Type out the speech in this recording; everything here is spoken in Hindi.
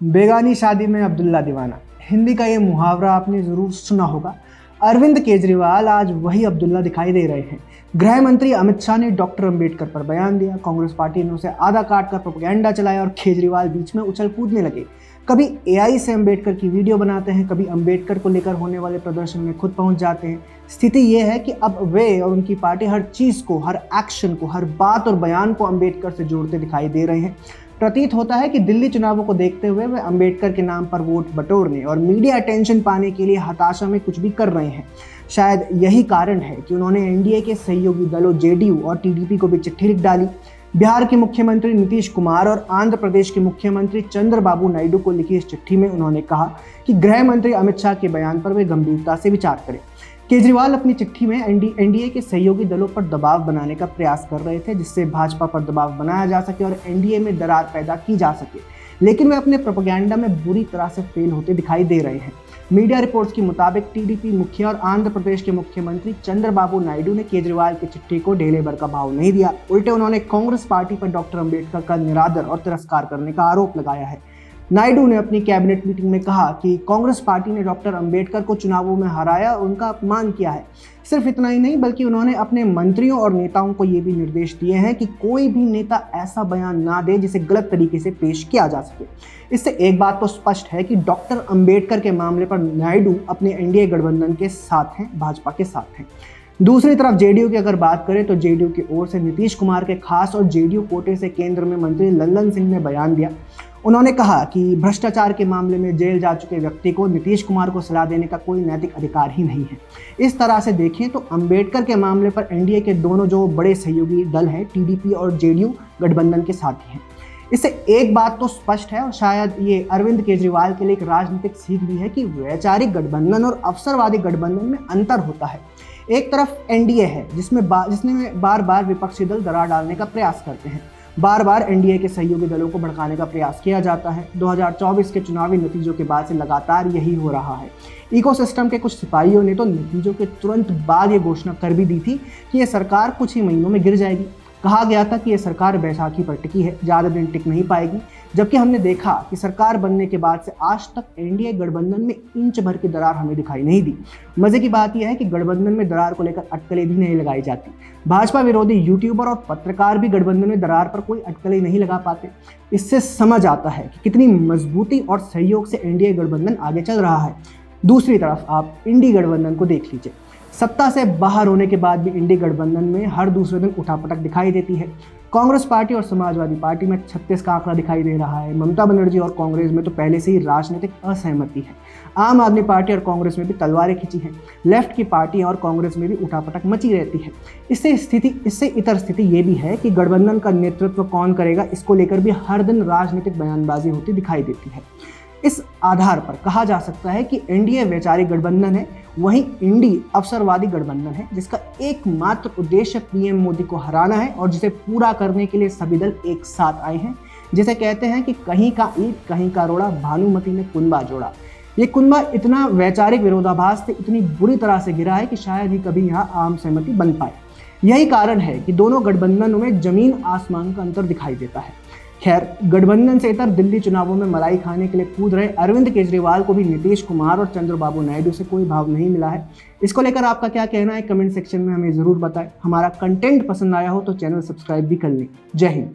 बेगानी शादी में अब्दुल्ला दीवाना, हिंदी का ये मुहावरा आपने ज़रूर सुना होगा। अरविंद केजरीवाल आज वही अब्दुल्ला दिखाई दे रहे हैं। गृह मंत्री अमित शाह ने डॉक्टर अंबेडकर पर बयान दिया, कांग्रेस पार्टी ने उसे आधा काट कर प्रोपेगेंडा चलाया और केजरीवाल बीच में उछल कूदने लगे। कभी एआई से अंबेडकर की वीडियो बनाते हैं, कभी अंबेडकर को लेकर होने वाले प्रदर्शन में खुद पहुंच जाते हैं। स्थिति ये है कि अब वे और उनकी पार्टी हर चीज़ को, हर एक्शन को, हर बात और बयान को अंबेडकर से जोड़ते दिखाई दे रहे हैं। प्रतीत होता है कि दिल्ली चुनावों को देखते हुए वे अंबेडकर के नाम पर वोट बटोरने और मीडिया अटेंशन पाने के लिए हताशा में कुछ भी कर रहे हैं। शायद यही कारण है कि उन्होंने एनडीए के सहयोगी दलों जेडीयू और टीडीपी को भी चिट्ठी लिख डाली। बिहार के मुख्यमंत्री नीतीश कुमार और आंध्र प्रदेश के मुख्यमंत्री चंद्रबाबू नायडू को लिखी इस चिट्ठी में उन्होंने कहा कि गृह मंत्री अमित शाह के बयान पर वे गंभीरता से विचार करें। केजरीवाल अपनी चिट्ठी में एनडीए के सहयोगी दलों पर दबाव बनाने का प्रयास कर रहे थे, जिससे भाजपा पर दबाव बनाया जा सके और एनडीए में दरार पैदा की जा सके, लेकिन वे अपने प्रोपेगेंडा में बुरी तरह से फेल होते दिखाई दे रहे हैं। मीडिया रिपोर्ट्स के मुताबिक टीडीपी मुखिया और आंध्र प्रदेश के मुख्यमंत्री चंद्रबाबू नायडू ने केजरीवाल की चिट्ठी को ढेले भर का भाव नहीं दिया। उल्टे उन्होंने कांग्रेस पार्टी पर डॉक्टर अंबेडकर का निरादर और तिरस्कार करने का आरोप लगाया है। नायडू ने अपनी कैबिनेट मीटिंग में कहा कि कांग्रेस पार्टी ने डॉक्टर अंबेडकर को चुनावों में हराया और उनका अपमान किया है। सिर्फ इतना ही नहीं, बल्कि उन्होंने अपने मंत्रियों और नेताओं को ये भी निर्देश दिए हैं कि कोई भी नेता ऐसा बयान ना दे जिसे गलत तरीके से पेश किया जा सके। इससे एक बात तो स्पष्ट है कि डॉक्टर अंबेडकर के मामले पर नायडू अपने एनडीए गठबंधन के साथ हैं, भाजपा के साथ हैं। दूसरी तरफ जेडीयू की अगर बात करें तो जेडीयू की ओर से नीतीश कुमार के खास और जेडीयू कोटे से केंद्र में मंत्री लल्लन सिंह ने बयान दिया। उन्होंने कहा कि भ्रष्टाचार के मामले में जेल जा चुके व्यक्ति को नीतीश कुमार को सलाह देने का कोई नैतिक अधिकार ही नहीं है। इस तरह से देखें तो अंबेडकर के मामले पर एनडीए के दोनों जो बड़े सहयोगी दल हैं, टीडीपी और जेडीयू, गठबंधन के साथी हैं। इससे एक बात तो स्पष्ट है और शायद ये अरविंद केजरीवाल के लिए एक राजनीतिक सीख भी है कि वैचारिक गठबंधन और अवसरवादी गठबंधन में अंतर होता है। एक तरफ एनडीए है जिसमें बार बार विपक्षी दल दरार डालने का प्रयास करते हैं, बार बार एनडीए के सहयोगी दलों को भड़काने का प्रयास किया जाता है। 2024 के चुनावी नतीजों के बाद से लगातार यही हो रहा है। इकोसिस्टम के कुछ सिपाहियों ने तो नतीजों के तुरंत बाद ये घोषणा कर भी दी थी कि ये सरकार कुछ ही महीनों में गिर जाएगी। कहा गया था कि ये सरकार बैसाखी पर टिकी है, ज़्यादा दिन टिक नहीं पाएगी, जबकि हमने देखा कि सरकार बनने के बाद से आज तक एनडीए गठबंधन में इंच भर की दरार हमें दिखाई नहीं दी। मजे की बात यह है कि गठबंधन में दरार को लेकर अटकलें भी नहीं लगाई जाती। भाजपा विरोधी यूट्यूबर और पत्रकार भी गठबंधन में दरार पर कोई अटकलें नहीं लगा पाते। इससे समझ आता है कि कितनी मजबूती और सहयोग से एनडीए गठबंधन आगे चल रहा है। दूसरी तरफ आप इंडी गठबंधन को देख लीजिए। सत्ता से बाहर होने के बाद भी इंडी गठबंधन में हर दूसरे दिन उठापटक दिखाई देती है। कांग्रेस पार्टी और समाजवादी पार्टी में 36 का आंकड़ा दिखाई दे रहा है। ममता बनर्जी और कांग्रेस में तो पहले से ही राजनीतिक असहमति है। आम आदमी पार्टी और कांग्रेस में भी तलवारें खिंची हैं। लेफ्ट की पार्टी और कांग्रेस में भी उठापटक मची रहती है। इससे इतर स्थिति ये भी है कि गठबंधन का नेतृत्व कौन करेगा, इसको लेकर भी हर दिन राजनीतिक बयानबाजी होती दिखाई देती है। इस आधार पर कहा जा सकता है कि एनडीए वैचारिक गठबंधन है, वहीं इंडी अवसरवादी गठबंधन है, जिसका एकमात्र उद्देश्य पीएम मोदी को हराना है और जिसे पूरा करने के लिए सभी दल एक साथ आए हैं। जिसे कहते हैं कि कहीं का ईंट कहीं का रोड़ा, भानुमति ने कुनबा जोड़ा। ये कुनबा इतना वैचारिक विरोधाभास से इतनी बुरी तरह से गिरा है कि शायद ही कभी यहाँ आम सहमति बन पाए। यही कारण है कि दोनों गठबंधनों में जमीन आसमान का अंतर दिखाई देता है। खैर, गठबंधन से इतर दिल्ली चुनावों में मलाई खाने के लिए कूद रहे अरविंद केजरीवाल को भी नीतीश कुमार और चंद्रबाबू नायडू से कोई भाव नहीं मिला है। इसको लेकर आपका क्या कहना है, कमेंट सेक्शन में हमें ज़रूर बताएं। हमारा कंटेंट पसंद आया हो तो चैनल सब्सक्राइब भी कर लें। जय हिंद।